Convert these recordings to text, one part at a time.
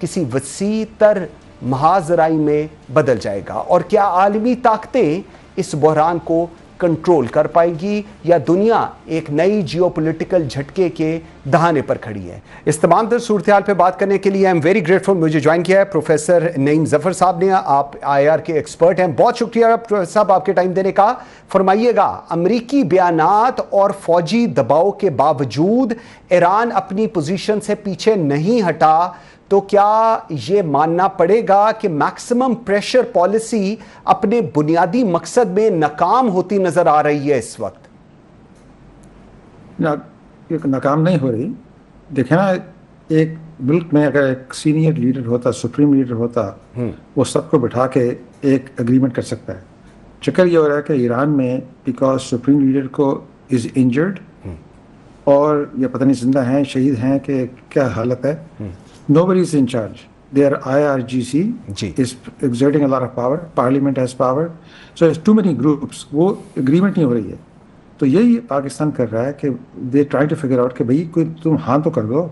کسی وسیع تر محاذرائی میں بدل جائے گا؟ اور کیا عالمی طاقتیں اس بحران کو کنٹرول کر پائے گی یا دنیا ایک نئی جیو پولیٹیکل جھٹکے کے دہانے پر کھڑی ہے؟ اس تمام تر صورتحال پہ بات کرنے کے لیے ویری گریٹفل مجھے جوائن کیا ہے پروفیسر نعیم ظفر صاحب نے. آپ IR کے ایکسپرٹ ہیں. بہت شکریہ پروفیسر صاحب آپ کے ٹائم دینے کا. فرمائیے گا، امریکی بیانات اور فوجی دباؤ کے باوجود ایران اپنی پوزیشن سے پیچھے نہیں ہٹا، تو کیا یہ ماننا پڑے گا کہ میکسیمم پریشر پالیسی اپنے بنیادی مقصد میں ناکام ہوتی نظر آ رہی ہے اس وقت؟ ناکام نہیں ہو رہی. دیکھیں نا، ایک ملک میں اگر ایک سینئر لیڈر ہوتا، سپریم لیڈر ہوتا، وہ سب کو بٹھا کے ایک اگریمنٹ کر سکتا ہے. چکر یہ ہو رہا ہے کہ ایران میں بیکاز سپریم لیڈر کو از انجرڈ اور یہ پتہ نہیں زندہ ہیں شہید ہیں کہ کیا حالت ہے. Nobody is in charge. Their IRGC is exerting a lot of power. Parliament has power. So there's too many groups. وہ agreement نہیں ہو رہی ہے. تو یہی پاکستان کر رہا ہے کہ they trying to figure out کہ بھئی کوئی تم ہاں تو کر دو.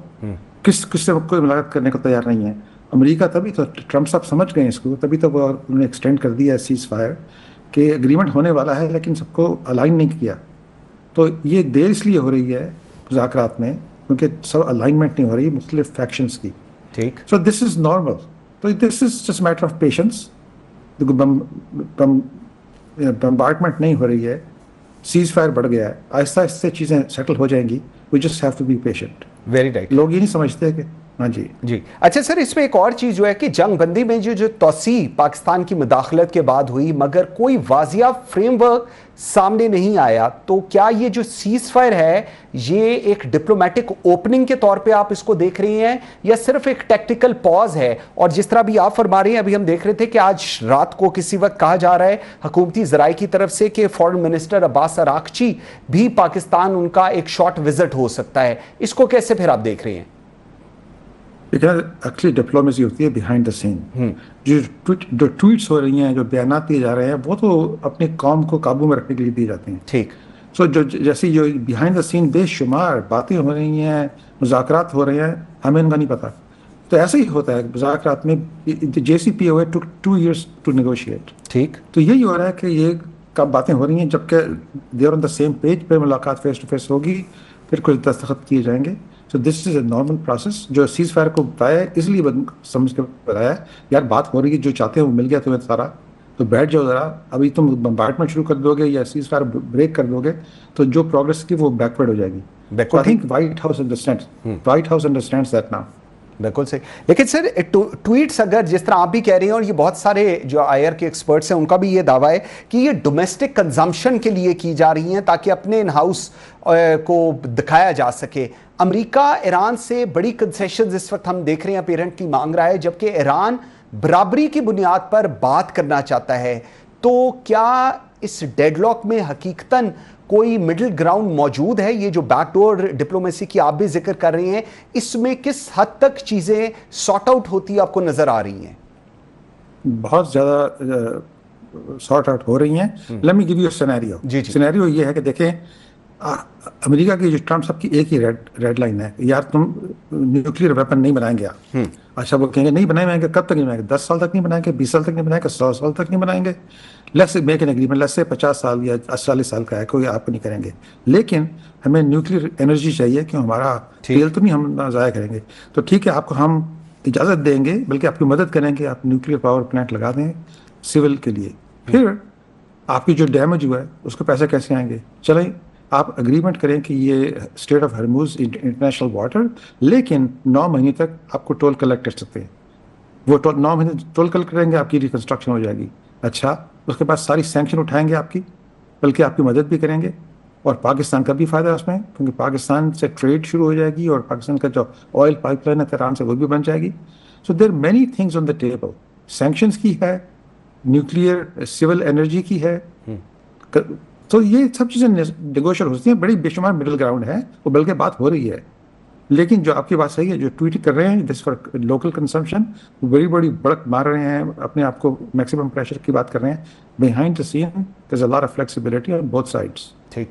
کس سے کوئی ملاقات کرنے کو تیار نہیں ہے. امریکہ تبھی تو ٹرمپ صاحب سمجھ گئے اس کو، تبھی تو وہ انہوں نے ایکسٹینڈ کر دیا سیز فائر کہ اگریمنٹ ہونے والا ہے لیکن سب کو الائن نہیں کیا. تو یہ دیر اس لیے ہو رہی ہے مذاکرات میں کیونکہ سب الائنمنٹ نہیں ہو رہی مختلف فیکشنز کی. So this is normal. So this is just a matter of patience. Bombardment نہیں ہو رہی ہے، سیز فائر بڑھ گیا ہے، آہستہ آہستہ چیزیں سیٹل ہو جائیں گی. We just have to be patient. Very right. لوگ یہ نہیں سمجھتے کہ ہاں جی. اچھا سر، اس میں ایک اور چیز جو ہے کہ جنگ بندی میں جو توسیع پاکستان کی مداخلت کے بعد ہوئی مگر کوئی واضح فریم ورک سامنے نہیں آیا، تو کیا یہ جو سیز فائر ہے یہ ایک ڈپلومیٹک اوپننگ کے طور پہ آپ اس کو دیکھ رہے ہیں یا صرف ایک ٹیکٹیکل پاز ہے؟ اور جس طرح بھی آپ فرما رہے ہیں، ابھی ہم دیکھ رہے تھے کہ آج رات کو کسی وقت کہا جا رہا ہے حکومتی ذرائع کی طرف سے کہ فورن منسٹر عباس اراغچی بھی پاکستان ان کا ایک شارٹ وزٹ ہو سکتا ہے. اس کو کیسے پھر آپ دیکھ رہے ہیں؟ ایکچولی ڈپلومیسی ہوتی ہے بیہائنڈ دا سین. جو ٹویٹس ہو رہی ہیں، جو بیانات دیے جا رہے ہیں، وہ تو اپنی قوم کو قابو میں رکھنے کے لیے دیے جاتے ہیں. ٹھیک. سو جیسی جو بیہائنڈ دا سین بے شمار باتیں ہو رہی ہیں، مذاکرات ہو رہے ہیں، ہمیں ان کا نہیں پتہ. تو ایسے ہی ہوتا ہے مذاکرات میں. JCPOA took 2 years to negotiate. ٹھیک. تو یہی ہو رہا ہے کہ یہ کب باتیں ہو رہی ہیں جبکہ they are on the same page پہ ملاقات فیس ٹو فیس ہوگی، پھر کچھ دستخط کیے جائیں گے. So this is a normal process. جو سیز فائر کو بتایا ہے اس لیے سمجھ کے بتایا ہے یار بات ہو رہی ہے، جو چاہتے ہیں وہ مل گیا تمہیں سارا، تو بیٹھ جاؤ ذرا. ابھی تم بمبارڈمنٹ شروع کر دو گے یا سیز فائر بریک کر دو گے تو جو پروگرس کی وہ بیکورڈ ہو جائے گی. I think White House understands that now. بالکل صحیح. لیکن سر ٹویٹس اگر جس طرح آپ بھی کہہ رہے ہیں اور یہ بہت سارے جو IR کے ایکسپرٹس ہیں ان کا بھی یہ دعویٰ ہے کہ یہ ڈومیسٹک کنزمپشن کے لیے کی جا رہی ہیں تاکہ اپنے ان ہاؤس کو دکھایا جا سکے. امریکہ ایران سے بڑی کنسیشنز اس وقت ہم دیکھ رہے ہیں اپیرنٹلی مانگ رہا ہے، جبکہ ایران برابری کی بنیاد پر بات کرنا چاہتا ہے. تو کیا اس ڈیڈ لاک میں حقیقتاً کوئی مڈل گراؤنڈ موجود ہے؟ یہ جو بیک ڈور ڈپلومیسی کی آپ بھی ذکر کر رہے ہیں، اس میں کس حد تک چیزیں سارٹ آؤٹ ہوتی آپ کو نظر آ رہی ہیں؟ بہت زیادہ سارٹ آؤٹ ہو رہی ہیں. Let me give you scenario. Scenario یہ ہے کہ دیکھیں امریکہ کی جو ٹرمپ صاحب کی ایک ہی ریڈ لائن ہے، یار تم نیوکلیر ویپن نہیں بنائیں گے آپ. اچھا وہ کہیں گے نہیں بنائیں گے، کب تک نہیں بنائیں گے؟ 10 سال تک نہیں بنائیں گے، 20 سال تک نہیں بنائیں گے، 100 سال تک نہیں بنائیں گے. Let's make an agreement, let's say 50 سال یا 40 سال کا ہے، کوئی آپ کو نہیں کریں گے، لیکن ہمیں نیوکلیر انرجی چاہیے کہ ہمارا تیل تو نہیں ہم ضائع کریں گے. تو ٹھیک ہے آپ کو ہم اجازت دیں گے، بلکہ آپ کی مدد کریں گے، آپ نیوکلیر پاور پلانٹ لگا دیں سول کے لیے. پھر آپ کی جو ڈیمیج ہوا ہے اس کو پیسے کیسے آئیں گے؟ چلیں آپ اگریمنٹ کریں کہ یہ اسٹریٹ آف ہرموز انٹرنیشنل واٹر، لیکن 9 مہینے تک آپ کو ٹول کلیکٹ کر سکتے ہیں. وہ 9 مہینے ٹول کلیکٹ کریں گے، آپ کی ریکنسٹرکشن ہو جائے گی. اچھا اس کے بعد ساری سینکشن اٹھائیں گے آپ کی، بلکہ آپ کی مدد بھی کریں گے، اور پاکستان کا بھی فائدہ ہے اس میں کیونکہ پاکستان سے ٹریڈ شروع ہو جائے گی اور پاکستان کا جو آئل پائپ لائن ہے تہران سے وہ بھی بن جائے گی. So there many things on the table. Sanctions کی ہے، نیوکلیئر سول انرجی کی ہے. تو یہ سب چیزیں نیگوشیٹ ہوتی ہیں. بڑی بے شمار مڈل گراؤنڈ ہے، وہ بلکہ بات ہو رہی ہے. لیکن جو آپ کی بات صحیح ہے، جو ٹویٹ کر رہے ہیں دس فار لوکل کنزمپشن، وہ بڑی بڑک مار رہے ہیں، اپنے آپ کو میکسیمم پریشر کی بات کر رہے ہیں. Behind the scene there is a lot of flexibility on both sides. ٹھیک.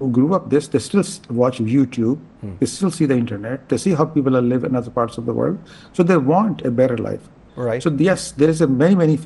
who grew up this, they still watch YouTube, they still see the internet, they see how people are live in other parts of the world, so they want a better life. Right. So yes, there is a many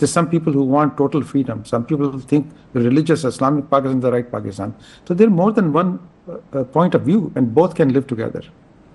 there's some people who want total freedom, some people think the religious Islamic Pakistan is the right Pakistan. So there are more than one point of view and both can live together.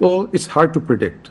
Well, it's hard to predict.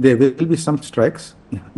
there will be some strikes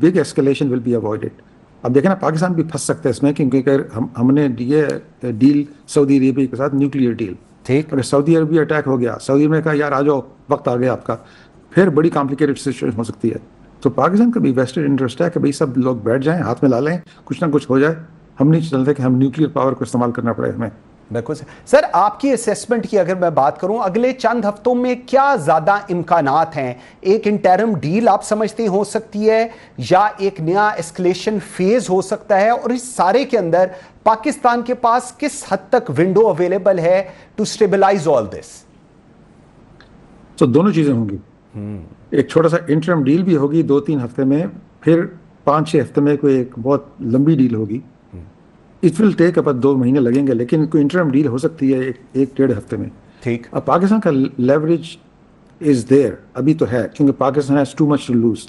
big escalation will be avoided. اب دیکھیں نا پاکستان بھی پھنس سکتے ہیں اس میں، کیونکہ اگر ہم نے یہ ڈیل سعودی عربیہ کے ساتھ نیوکلیئر ڈیل، ٹھیک، اگر سعودی عربیہ اٹیک ہو گیا، سعودی میں کہا یار آ جاؤ وقت آ گیا آپ کا، پھر بڑی کمپلیکیٹڈ سچویشن ہو سکتی ہے. تو پاکستان کا بھی ویسٹڈ انٹرسٹ ہے کہ بھائی سب لوگ بیٹھ جائیں، ہاتھ میں لا لیں، کچھ نہ کچھ ہو جائے. ہم نہیں چلتے کہ ہم نیوکلیئر پاور کو استعمال کرنا پڑے ہمیں. بالکل سر. آپ کی اسیسمنٹ کی اگر میں بات کروں، اگلے چند ہفتوں میں کیا زیادہ امکانات ہیں؟ ایک انٹرم ڈیل آپ سمجھتے ہو سکتی ہے، یا ایک نیا اسکلیشن فیز ہو سکتا ہے؟ اور اس سارے کے اندر پاکستان کے پاس کس حد تک ونڈو اویلیبل ہے ٹو اسٹیبلائز آل دس؟ تو دونوں چیزیں ہوں گی. ایک چھوٹا سا انٹرم ڈیل بھی ہوگی 2-3 ہفتے میں، پھر 5-6 ہفتے میں کوئی ایک بہت لمبی ڈیل ہوگی. اٹ ول ٹیک اب 2 مہینے لگیں گے، لیکن کوئی انٹرم ڈیل ہو سکتی ہے 1-1.5 ہفتے میں. ٹھیک. اب پاکستان کا لیوریج از دیر، ابھی تو ہے، کیونکہ Pakistan has too much to lose.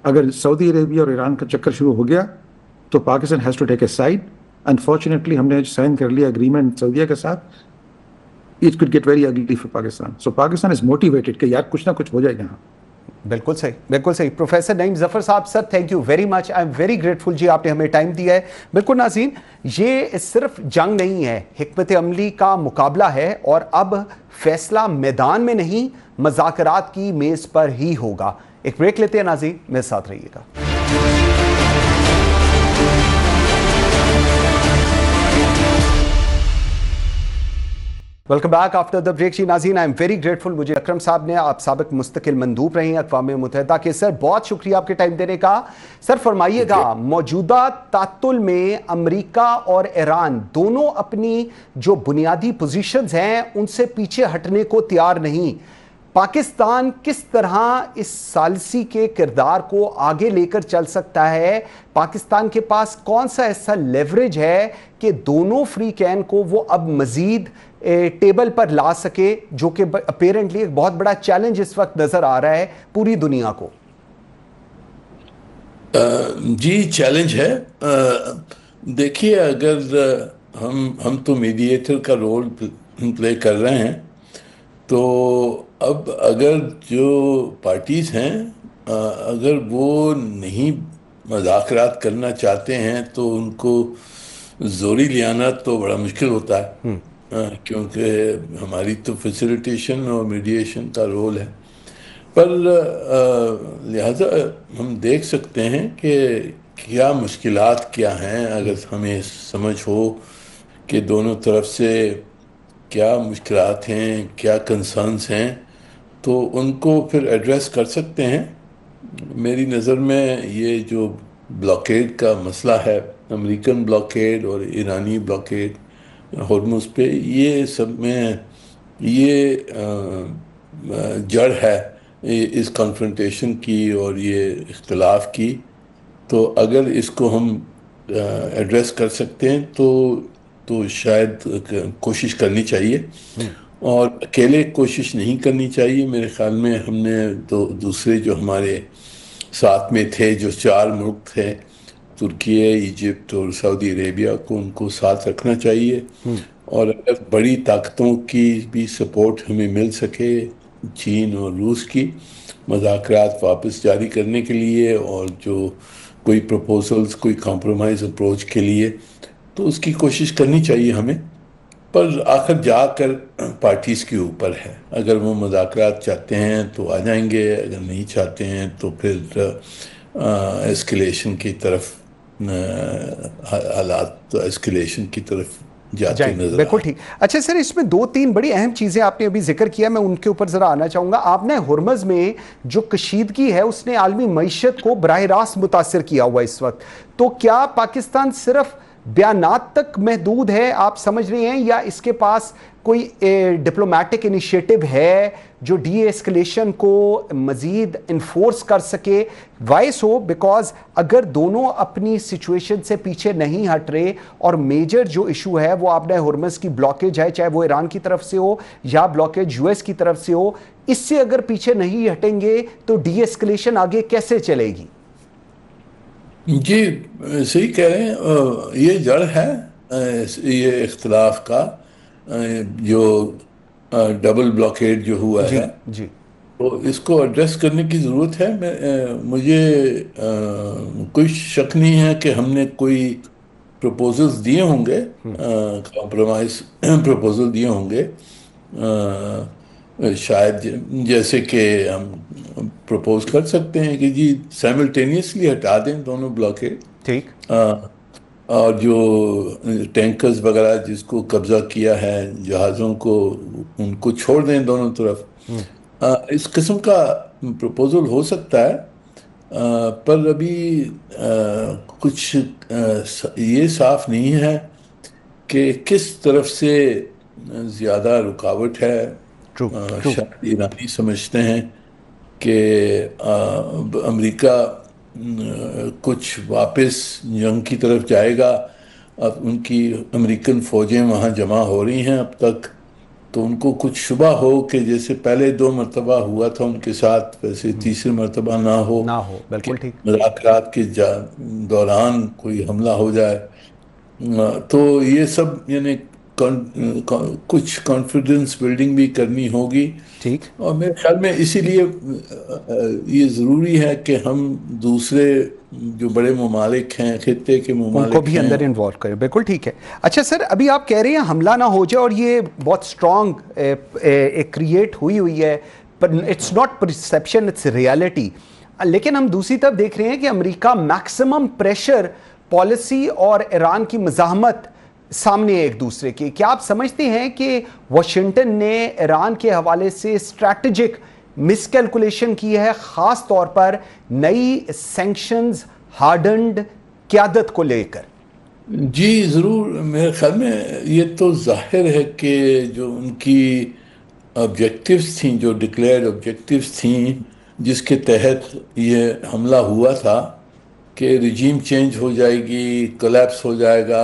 اگر سعودی عربیہ اور ایران کا چکر شروع ہو گیا تو Pakistan has to take a side. Unfortunately ہم نے سائن کر لیا اگریمنٹ سعودیہ کے ساتھ. It could get very ugly for Pakistan. So Pakistan is motivated کہ یار کچھ نہ کچھ ہو جائے یہاں. بالکل صحیح، بالکل صحیح. Professor Naeem Zafar sahab, sir thank you very much. I am very grateful جی، آپ نے ہمیں ٹائم دیا ہے. بالکل ناظرین، یہ صرف جنگ نہیں ہے، حکمت عملی کا مقابلہ ہے، اور اب فیصلہ میدان میں نہیں، مذاکرات کی میز پر ہی ہوگا. ایک بریک لیتے ہیں ناظرین، میرے ساتھ رہیے گا. Welcome back after the break. جی ناظرین، آئی ایم ویری گریٹفل. مجھے اکرم صاحب نے، آپ سابق مستقل مندوب رہے ہیں اقوام متحدہ کے. سر بہت شکریہ آپ کے ٹائم دینے کا. سر فرمائیے گا، موجودہ تعطل میں امریکہ اور ایران دونوں اپنی جو بنیادی پوزیشنز ہیں ان سے پیچھے ہٹنے کو تیار نہیں. پاکستان کس طرح اس ثالثی کے کردار کو آگے لے کر چل سکتا ہے؟ پاکستان کے پاس کون سا ایسا لیوریج ہے کہ دونوں فری کین کو وہ اب مزید ٹیبل پر لا سکے، جو کہ اپیرنٹلی ایک بہت بڑا چیلنج اس وقت نظر آ رہا ہے پوری دنیا کو؟ جی چیلنج ہے. دیکھیے، اگر ہم تو میڈیٹر کا رول پلے کر رہے ہیں، تو اب اگر جو پارٹیز ہیں اگر وہ نہیں مذاکرات کرنا چاہتے ہیں تو ان کو زوری لے آنا تو بڑا مشکل ہوتا ہے، کیونکہ ہماری تو فیسیلیٹیشن اور میڈیشن کا رول ہے. پر لہذا ہم دیکھ سکتے ہیں کہ کیا مشکلات کیا ہیں. اگر ہمیں سمجھ ہو کہ دونوں طرف سے کیا مشکلات ہیں، کیا کنسرنز ہیں، تو ان کو پھر ایڈریس کر سکتے ہیں. میری نظر میں یہ جو بلاکیڈ کا مسئلہ ہے، امریکن بلاکیڈ اور ایرانی بلاکیڈ ہرمز پہ، یہ سب میں یہ جڑ ہے اس کنفرنٹیشن کی اور یہ اختلاف کی. تو اگر اس کو ہم ایڈریس کر سکتے ہیں تو شاید کوشش کرنی چاہیے، اور اکیلے کوشش نہیں کرنی چاہیے. میرے خیال میں ہم نے دوسرے جو ہمارے ساتھ میں تھے، جو 4 ملک تھے، ترکیہ، ایجپٹ اور سعودی عربیہ کو، ان کو ساتھ رکھنا چاہیے. اور اگر بڑی طاقتوں کی بھی سپورٹ ہمیں مل سکے، چین اور روس کی، مذاکرات واپس جاری کرنے کے لیے، اور جو کوئی پروپوزلز، کوئی کمپرومائز اپروچ کے لیے، تو اس کی کوشش کرنی چاہیے ہمیں. پر آخر جا کر پارٹیز کے اوپر ہے. اگر وہ مذاکرات چاہتے ہیں تو آ جائیں گے، اگر نہیں چاہتے ہیں تو پھر ایسکلیشن کی طرف، حالات ایسکلیشن کی طرف جاتے نظر. بالکل ٹھیک. اچھا سر، اس میں 2-3 بڑی اہم چیزیں آپ نے ابھی ذکر کیا، میں ان کے اوپر ذرا آنا چاہوں گا. آپ نے ہرمز میں جو کشیدگی ہے اس نے عالمی معیشت کو براہ راست متاثر کیا ہوا اس وقت. تو کیا پاکستان صرف بیانات تک محدود ہے، آپ سمجھ رہے ہیں، یا اس کے پاس کوئی ڈپلومیٹک انیشیٹو ہے جو ڈی ایسکلیشن کو مزید انفورس کر سکے؟ وائس ہو بیکاز اگر دونوں اپنی سچویشن سے پیچھے نہیں ہٹ رہے، اور میجر جو ایشو ہے وہ آپ نے ہرمز کی بلاکیج ہے، چاہے وہ ایران کی طرف سے ہو یا بلاکیج یو ایس کی طرف سے ہو، اس سے اگر پیچھے نہیں ہٹیں گے تو ڈی ایسکلیشن آگے کیسے چلے گی؟ جی صحیح کہہ رہے ہیں. یہ جڑ ہے یہ اختلاف کا، جو ڈبل بلاکیڈ جو ہوا ہے. جی تو اس کو ایڈریس کرنے کی ضرورت ہے. مجھے کوئی شک نہیں ہے کہ ہم نے کوئی پروپوزلز دیے ہوں گے, کمپرومائز پروپوزل دیے ہوں گے, شاید جیسے کہ ہم پروپوز کر سکتے ہیں کہ جی سائملٹینیسلی ہٹا دیں دونوں بلاکیڈ, ٹھیک, اور جو ٹینکرز وغیرہ جس کو قبضہ کیا ہے جہازوں کو, ان کو چھوڑ دیں دونوں طرف. اس قسم کا پروپوزل ہو سکتا ہے, پر ابھی کچھ یہ صاف نہیں ہے کہ کس طرف سے زیادہ رکاوٹ ہے. شاید ایرانی سمجھتے ہیں کہ امریکہ کچھ واپس جنگ کی طرف جائے گا. اب ان کی امریکن فوجیں وہاں جمع ہو رہی ہیں اب تک, تو ان کو کچھ شبہ ہو کہ جیسے پہلے 2 مرتبہ ہوا تھا ان کے ساتھ, ویسے تیسری مرتبہ نہ ہو, بالکل ٹھیک, مذاکرات کے دوران کوئی حملہ ہو جائے. تو یہ سب یعنی کچھ کانفیڈنس بلڈنگ بھی کرنی ہوگی. ٹھیک, اور میرے خیال میں اسی لیے یہ ضروری ہے کہ ہم دوسرے جو بڑے ممالک ہیں, خطے کے ممالک ان کو بھی اندر انوالو کریں. بالکل ٹھیک ہے. اچھا سر, ابھی آپ کہہ رہے ہیں حملہ نہ ہو جائے, اور یہ بہت اسٹرانگ کریٹ ہوئی ہے, it's not perception, it's reality. لیکن ہم دوسری طرف دیکھ رہے ہیں کہ امریکہ میکسیمم پریشر پالیسی اور ایران کی مزاحمت سامنے ایک دوسرے کی. کیا آپ سمجھتے ہیں کہ واشنگٹن نے ایران کے حوالے سے اسٹریٹجک مس کیلکولیشن کی ہے, خاص طور پر نئی سینکشنز ہارڈنڈ قیادت کو لے کر؟ جی ضرور. میرے خیال میں یہ تو ظاہر ہے کہ جو ان کی آبجیکٹیوز تھیں, جو ڈکلیئرڈ آبجیکٹیوز تھیں, جس کے تحت یہ حملہ ہوا تھا کہ رجیم چینج ہو جائے گی, کولیپس ہو جائے گا,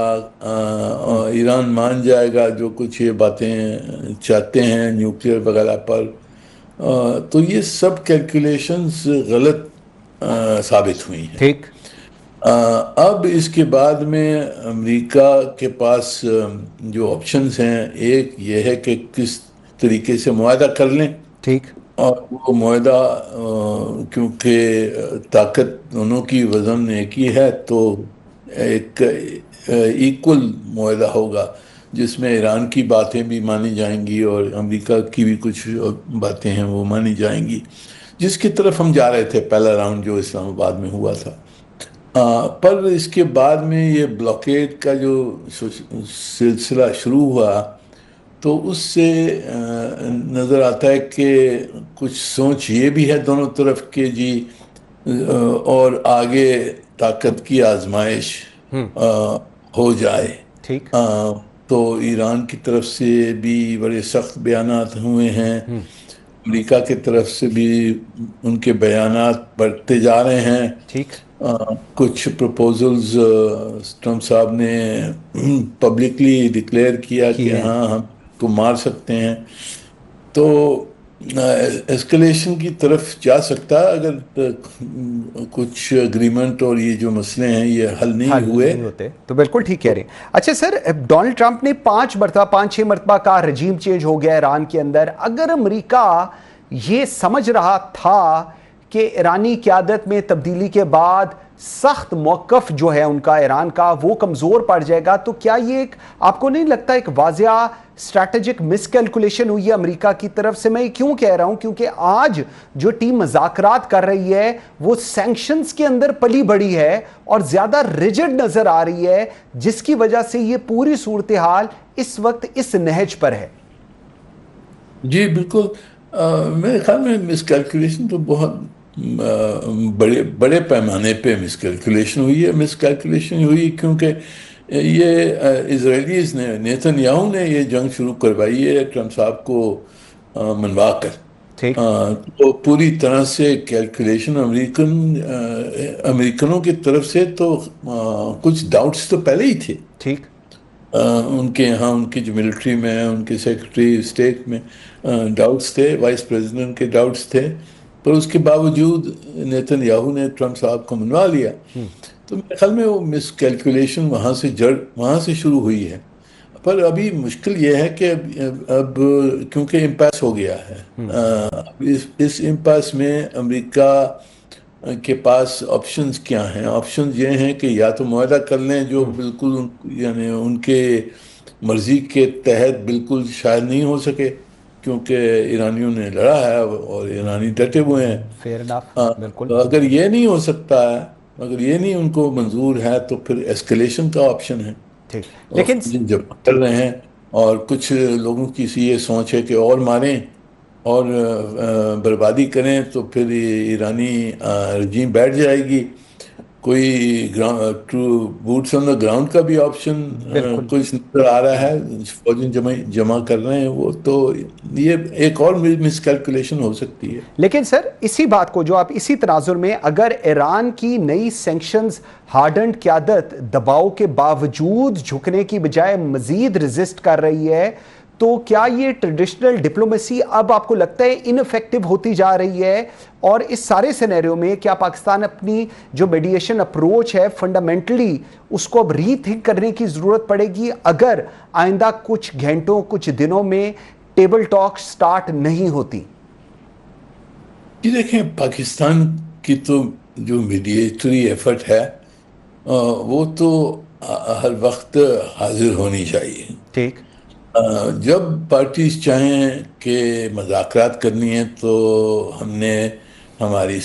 ایران مان جائے گا جو کچھ یہ باتیں چاہتے ہیں نیوکلیئر وغیرہ پر, تو یہ سب کیلکولیشنز غلط ثابت ہوئی ہیں. ٹھیک. اب اس کے بعد میں امریکہ کے پاس جو آپشنز ہیں, ایک یہ ہے کہ کس طریقے سے معاہدہ کر لیں. ٹھیک. اور وہ معاہدہ کیونکہ طاقت دونوں کی وزن ایک ہی ہے, تو ایک ایکول معاہدہ ہوگا جس میں ایران کی باتیں بھی مانی جائیں گی اور امریکہ کی بھی کچھ باتیں ہیں وہ مانی جائیں گی, جس کی طرف ہم جا رہے تھے پہلا راؤنڈ جو اسلام آباد میں ہوا تھا. پر اس کے بعد میں یہ بلاکیڈ کا جو سلسلہ شروع ہوا, تو اس سے نظر آتا ہے کہ کچھ سوچ یہ بھی ہے دونوں طرف کہ جی اور آگے طاقت کی آزمائش ہو جائے. ٹھیک. تو ایران کی طرف سے بھی بڑے سخت بیانات ہوئے ہیں, امریکہ کی طرف سے بھی ان کے بیانات بڑھتے جا رہے ہیں. ٹھیک. کچھ پروپوزلز ٹرمپ صاحب نے پبلکلی ڈکلیئر کیا کہ ہاں ہم کو مار سکتے ہیں. تو ایسکلیشن کی طرف جا سکتا ہے اگر کچھ اگریمنٹ اور یہ جو مسئلے ہیں یہ حل نہیں ہوئے تو. بالکل ٹھیک کہہ رہے ہیں. اچھا سر, ڈونلڈ ٹرمپ نے 5-6 مرتبہ کا رجیم چینج ہو گیا ایران کے اندر. اگر امریکہ یہ سمجھ رہا تھا کہ ایرانی قیادت میں تبدیلی کے بعد سخت موقف جو ہے ان کا ایران کا وہ کمزور پڑ جائے گا, تو کیا یہ ایک آپ کو نہیں لگتا ایک واضح اسٹریٹجک مس کیلکولیشن ہوئی ہے امریکہ کی طرف سے؟ میں یہ کیوں کہہ رہا ہوں کیونکہ آج جو ٹیم مذاکرات کر رہی ہے وہ سینکشنز کے اندر پلی بڑی ہے اور زیادہ ریجڈ نظر آ رہی ہے, جس کی وجہ سے یہ پوری صورتحال اس وقت اس نہج پر ہے. جی بالکل. میرے خیال میں مس کیلکولیشن تو بہت بڑے پیمانے پہ مس کیلکولیشن ہوئی ہے. مس کیلکولیشن ہوئی کیونکہ یہ اسرائیلیز نے, نیتن یاہو نے یہ جنگ شروع کروائی ہے ٹرمپ صاحب کو منوا کر. تو پوری طرح سے کیلکولیشن امریکنوں کی طرف سے تو کچھ ڈاؤٹس تو پہلے ہی تھے. ٹھیک. ان کے یہاں ان کی جو ملٹری میں ان کے سیکرٹری اسٹیٹ میں ڈاؤٹس تھے, وائس پریزیڈنٹ کے ڈاؤٹس تھے, پر اس کے باوجود نیتن یاہو نے ٹرمپ صاحب کو منوا لیا. تو میرے خیال میں وہ مس کیلکولیشن وہاں سے شروع ہوئی ہے. پر ابھی مشکل یہ ہے کہ اب کیونکہ امپیس ہو گیا ہے، اس امپیس میں امریکہ کے پاس آپشنز کیا ہیں؟ آپشنز یہ ہیں کہ یا تو معاہدہ کر لیں جو بالکل یعنی ان کے مرضی کے تحت بالکل شاید نہیں ہو سکے، کیونکہ ایرانیوں نے لڑا ہے اور ایرانی ڈٹے ہوئے ہیں. فیئر انف، بالکل. اگر یہ نہیں ہو سکتا ہے، اگر یہ نہیں ان کو منظور ہے، تو پھر ایسکلیشن کا آپشن ہے. لیکن جب کر رہے ہیں اور کچھ لوگوں کی یہ سوچ ہے کہ اور ماریں اور بربادی کریں تو پھر ایرانی رجیم بیٹھ جائے گی. کوئی بوٹس آن دا گراؤنڈ کا بھی آپشن کچھ نظر آ رہا ہے، فوجیں جمع کر رہے ہیں وہ، تو یہ ایک اور مس کیلکولیشن ہو سکتی ہے. لیکن سر اسی بات کو جو آپ اسی تناظر میں، اگر ایران کی نئی سینکشنز ہارڈنڈ قیادت دباؤ کے باوجود جھکنے کی بجائے مزید ریزسٹ کر رہی ہے، تو کیا یہ ٹریڈیشنل ڈپلومیسی اب آپ کو لگتا ہے ان افیکٹو ہوتی جا رہی ہے؟ اور اس سارے سینیریو میں کیا پاکستان اپنی جو میڈیشن اپروچ ہے فنڈامنٹلی اس کو اب ری تھنک کرنے کی ضرورت پڑے گی اگر آئندہ کچھ گھنٹوں کچھ دنوں میں ٹیبل ٹاک سٹارٹ نہیں ہوتی؟ جی دیکھیں، پاکستان کی تو جو میڈیٹری ایفرٹ ہے وہ تو ہر وقت حاضر ہونی چاہیے. ٹھیک. جب پارٹیز چاہیں کہ مذاکرات کرنی ہے تو ہم نے ہماری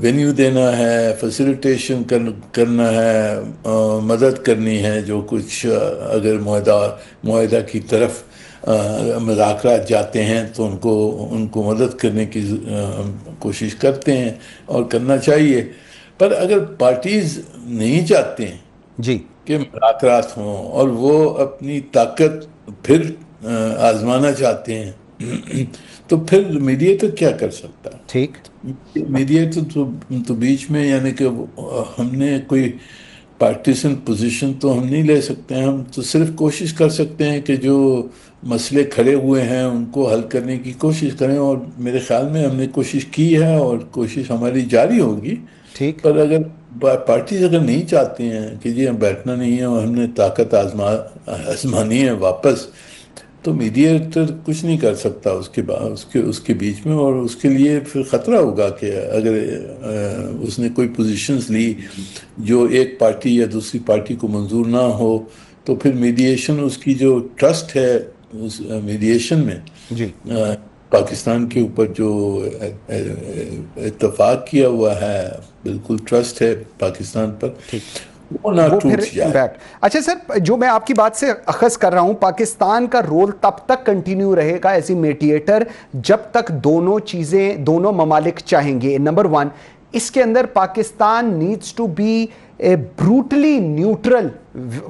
وینیو دینا ہے، فیسیلیٹیشن کرنا ہے، مدد کرنی ہے. جو کچھ اگر معاہدہ کی طرف مذاکرات جاتے ہیں تو ان کو مدد کرنے کی کوشش کرتے ہیں اور کرنا چاہیے. پر اگر پارٹیز نہیں چاہتے ہیں جی کہ مذاکرات ہوں اور وہ اپنی طاقت پھر آزمانا چاہتے ہیں تو پھر میڈیٹر کیا کر سکتا ہے؟ ٹھیک. میڈیٹر تو بیچ میں، یعنی کہ ہم نے کوئی پارٹیشن پوزیشن تو ہم نہیں لے سکتے ہیں. ہم تو صرف کوشش کر سکتے ہیں کہ جو مسئلے کھڑے ہوئے ہیں ان کو حل کرنے کی کوشش کریں، اور میرے خیال میں ہم نے کوشش کی ہے اور کوشش ہماری جاری ہوگی. ٹھیک. پر اگر پارٹیز اگر نہیں چاہتے ہیں کہ جی ہم بیٹھنا نہیں ہے اور ہم نے طاقت آزمانی ہے واپس، تو میڈیٹر کچھ نہیں کر سکتا اس کے بیچ میں. اور اس کے لیے پھر خطرہ ہوگا کہ اگر اس نے کوئی پوزیشنز لی جو ایک پارٹی یا دوسری پارٹی کو منظور نہ ہو، تو پھر میڈیشن، اس کی جو ٹرسٹ ہے اس میڈیشن میں، جی پاکستان کے اوپر جو اتفاق کیا ہوا ہے، بالکل ٹرسٹ ہے پاکستان پر، وہ نہ ٹوٹ جائے. اچھا سر، جو میں آپ کی بات سے اخذ کر رہا ہوں، پاکستان کا رول تب تک کنٹینیو رہے گا ایز اے میڈیٹر جب تک دونوں ممالک چاہیں گے. نمبر ون، اس کے اندر Pakistan needs to be brutally neutral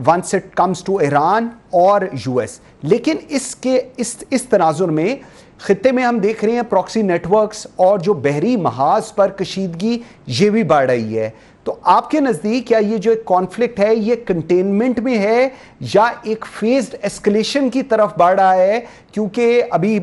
once it comes to Iran اور یو ایس. لیکن اس تناظر میں خطے میں ہم دیکھ رہے ہیں پراکسی نیٹ ورکس اور جو بحری محاذ پر کشیدگی یہ بھی بڑھ رہی ہے. تو آپ کے نزدیک کیا یہ جو ایک کانفلکٹ ہے یہ کنٹینمنٹ میں ہے یا ایک فیزڈ ایسکلیشن کی طرف بڑھ رہا ہے؟ کیونکہ ابھی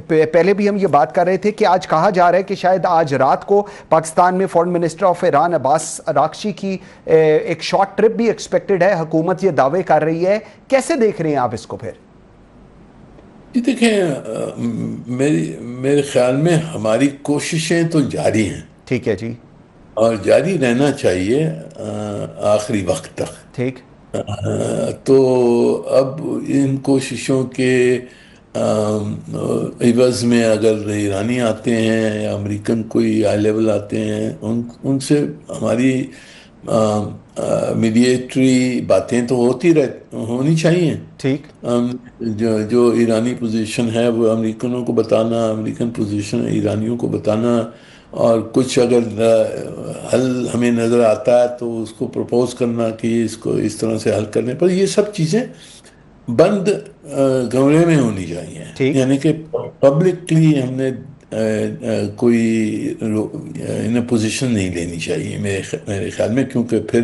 پہلے بھی ہم یہ بات کر رہے تھے کہ آج کہا جا رہا ہے کہ شاید آج رات کو پاکستان میں فورن منسٹر آف ایران عباس اراغچی کی ایک شارٹ ٹرپ بھی ایکسپیکٹڈ ہے. حکومت یہ دعوے کر رہی ہے. کیسے دیکھ رہے ہیں آپ اس کو؟ پھر جی دیکھیں، میرے خیال میں ہماری کوششیں تو جاری ہیں. ٹھیک ہے جی. اور جاری رہنا چاہیے آخری وقت تک. ٹھیک. تو اب ان کوششوں کے عوض میں اگر ایرانی آتے ہیں یا امریکن کوئی ہائی لیول آتے ہیں، ان سے ہماری میڈیٹری باتیں تو ہونی چاہیے. ٹھیک. جو ایرانی پوزیشن ہے وہ امریکنوں کو بتانا، امریکن پوزیشن ایرانیوں کو بتانا، اور کچھ اگر حل ہمیں نظر آتا ہے تو اس کو پروپوز کرنا کہ اس کو اس طرح سے حل کرنے پر. یہ سب چیزیں بند کمرے میں ہونی چاہیے، یعنی کہ پبلکلی ہم نے کوئی پوزیشن نہیں لینی چاہیے میرے خیال میں، کیونکہ پھر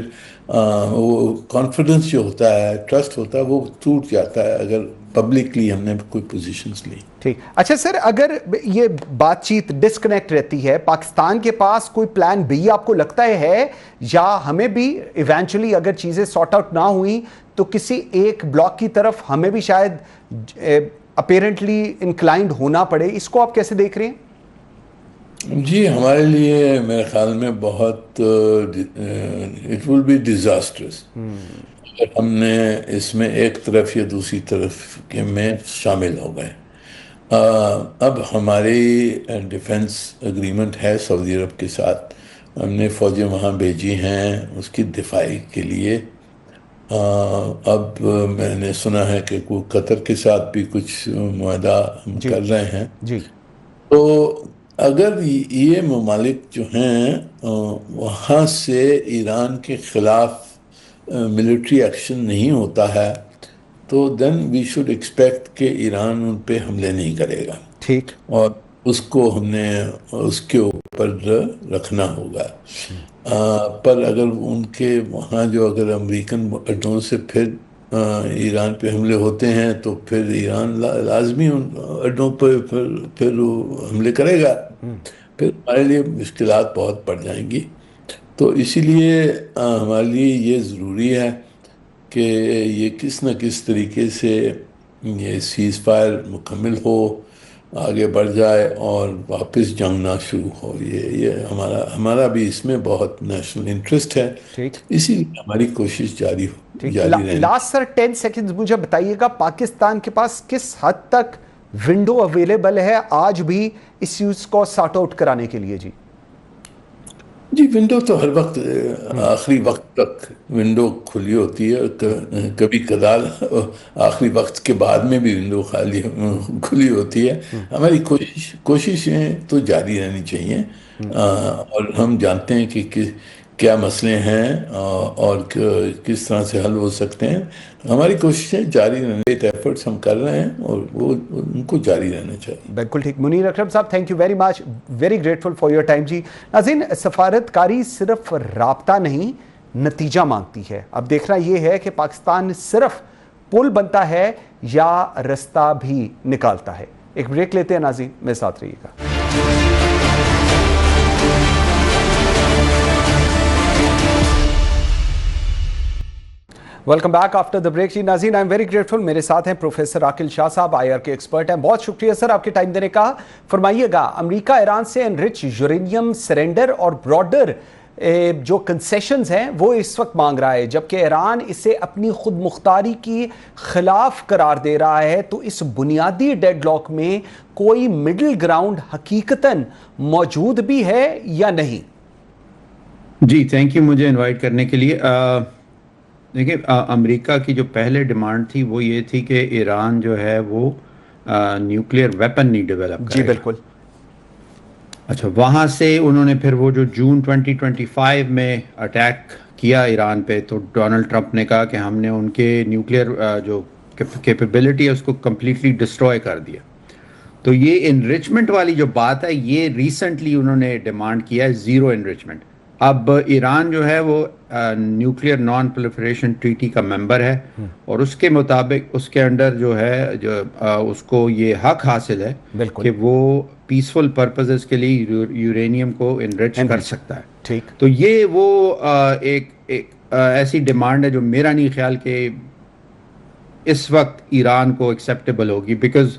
وہ کانفیڈنس جو ہوتا ہے، ٹرسٹ ہوتا ہے، وہ ٹوٹ جاتا ہے اگر پبلکلی ہم نے کوئی پوزیشنز لی. ٹھیک. اچھا سر، اگر یہ بات چیت ڈسکنیکٹ رہتی ہے، پاکستان کے پاس کوئی پلان بی آپ کو لگتا ہے یا ہمیں بھی ایونچولی اگر چیزیں سارٹ آؤٹ نہ ہوئی تو کسی ایک بلاک کی طرف ہمیں بھی شاید اپیرنٹلی انکلائنڈ ہونا پڑے. اس کو آپ کیسے دیکھ رہے ہیں؟ جی ہمارے لیے میرے خیال میں بہت اٹ ول بی ڈیزاسٹرس اگر ہم نے اس میں ایک طرف یا دوسری طرف کے میں شامل ہو گئے. اب ہماری ڈیفنس اگریمنٹ ہے سعودی عرب کے ساتھ, ہم نے فوجیں وہاں بھیجی ہیں اس کی دفاعی کے لیے. اب میں نے سنا ہے کہ قطر کے ساتھ بھی کچھ معاہدہ کر رہے ہیں. جی تو اگر یہ ممالک جو ہیں وہاں سے ایران کے خلاف ملٹری ایکشن نہیں ہوتا ہے تو دین وی شوڈ ایکسپیکٹ کہ ایران ان پہ حملے نہیں کرے گا. ٹھیک. اور اس کو ہم نے اس کے اوپر رکھنا ہوگا. پر اگر ان کے وہاں جو اگر امریکن اڈوں سے پھر ایران پہ حملے ہوتے ہیں تو پھر ایران لازمی ان اڈوں پہ پھر حملے کرے گا, پھر ہمارے لیے مشکلات بہت بڑھ جائیں گی. تو اسی لیے ہمارے لیے یہ ضروری ہے کہ یہ کس نہ کس طریقے سے یہ سیز فائر مکمل ہو, آگے بڑھ جائے اور واپس جنگ نہ شروع ہو. یہ ہمارا بھی اس میں بہت نیشنل انٹرسٹ ہے, اسی لیے ہماری کوشش جاری رہے. لاسٹ سر 10 سیکنڈز مجھے بتائیے گا, پاکستان کے پاس کس حد تک ونڈو اویلیبل ہے آج بھی اس چیز کو سارٹ آؤٹ کرانے کے لیے؟ جی ونڈو تو ہر وقت آخری وقت تک ونڈو کھلی ہوتی ہے, کبھی کبھار آخری وقت کے بعد میں بھی ونڈو کھلی ہوتی ہے. ہماری کوششیں تو جاری رہنی چاہیے, اور ہم جانتے ہیں کہ کیا مسئلے ہیں اور کس طرح سے حل ہو سکتے ہیں. ہماری کوششیں جاری رہنے کے ایفرٹس ہم کر رہے ہیں اور وہ ان کو جاری رہنا چاہیے. بالکل ٹھیک. Munir Akram sahab thank you very much, very grateful for your time. جی ناظرین, سفارتکاری صرف رابطہ نہیں نتیجہ مانگتی ہے. اب دیکھنا یہ ہے کہ پاکستان صرف پل بنتا ہے یا رستہ بھی نکالتا ہے. ایک بریک لیتے ہیں ناظرین, میرے ساتھ رہیے گا. Welcome back after the break. جی ناظرین, آئی ایم ویری گریٹفل, میرے ساتھ ہیں پروفیسر عاقل شاہ صاحب, آئی آر کے ایکسپرٹ ہیں. بہت شکریہ سر آپ کے ٹائم دینے کا. فرمائیے گا, امریکہ ایران سے انرچ یورینیم سرنڈر اور براڈر جو کنسیشنز ہیں وہ اس وقت مانگ رہا ہے, جبکہ ایران اسے اپنی خود مختاری کی خلاف قرار دے رہا ہے. تو اس بنیادی ڈیڈ لاک میں کوئی مڈل گراؤنڈ حقیقتاً موجود بھی ہے یا نہیں؟ جی تھینک یو مجھے انوائٹ کرنے کے لیے. دیکھیں, امریکہ کی جو پہلے ڈیمانڈ تھی وہ یہ تھی کہ ایران جو ہے وہ نیوکلیئر ویپن نہیں ڈیولپ کرے. جی بالکل. اچھا, وہاں سے انہوں نے پھر وہ جو جون 2025 میں اٹیک کیا ایران پہ, تو ڈونلڈ ٹرمپ نے کہا کہ ہم نے ان کے نیوکلیئر جو کیپیبلٹی ہے اس کو کمپلیٹلی ڈسٹروائے کر دیا. تو یہ انریچمنٹ والی جو بات ہے یہ ریسنٹلی انہوں نے ڈیمانڈ کیا ہے, زیرو انریچمنٹ. اب ایران جو ہے وہ نیوکلیئر نان پرولیفریشن ٹریٹی کا ممبر ہے, اور اس کے مطابق اس کے انڈر جو ہے جو اس کو یہ حق حاصل ہے کہ وہ پیسفل پرپزز کے لیے یورینیم کو انریچ کر سکتا ہے. ٹھیک. تو یہ وہ ایک ایسی ڈیمانڈ ہے جو میرا نہیں خیال کہ اس وقت ایران کو ایکسیپٹیبل ہوگی, بیکاز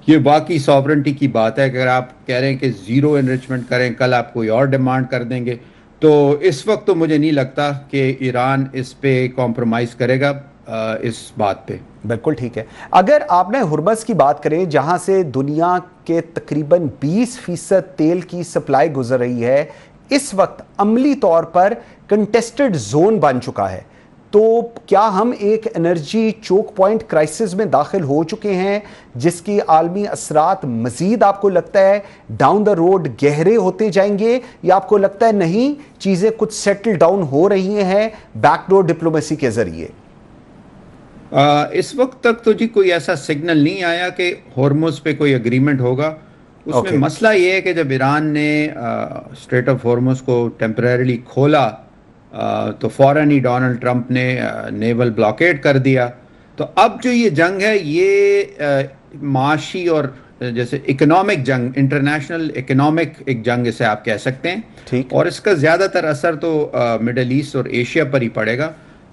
یہ باقی ساورنٹی کی بات ہے. اگر آپ کہہ رہے ہیں کہ زیرو انریچمنٹ کریں, کل آپ کوئی اور ڈیمانڈ کر دیں گے, تو اس وقت تو مجھے نہیں لگتا کہ ایران اس پہ کمپرومائز کرے گا اس بات پہ. بالکل ٹھیک ہے. اگر آپ نے ہرمز کی بات کریں جہاں سے دنیا کے تقریباً 20% تیل کی سپلائی گزر رہی ہے, اس وقت عملی طور پر کنٹیسٹڈ زون بن چکا ہے, تو کیا ہم ایک انرجی چوک پوائنٹ کرائسس میں داخل ہو چکے ہیں جس کی عالمی اثرات مزید آپ کو لگتا ہے ڈاؤن دا روڈ گہرے ہوتے جائیں گے, یا آپ کو لگتا ہے نہیں چیزیں کچھ سیٹل ڈاؤن ہو رہی ہیں بیک ڈور ڈپلومیسی کے ذریعے؟ اس وقت تک تو جی کوئی ایسا سگنل نہیں آیا کہ ہورموز پہ کوئی اگریمنٹ ہوگا. اس میں مسئلہ یہ ہے کہ جب ایران نے اسٹریٹ آف ہورموز کو ٹیمپریریلی کھولا تو فوراً ہی ڈونلڈ ٹرمپ نے نیول بلاکیڈ کر دیا. تو اب جو یہ جنگ ہے یہ معاشی اور جیسے اکنامک جنگ, انٹرنیشنل اکنامک ایک جنگ اسے آپ کہہ سکتے ہیں, اور اس کا زیادہ تر اثر تو مڈل ایسٹ اور ایشیا پر ہی پڑے گا.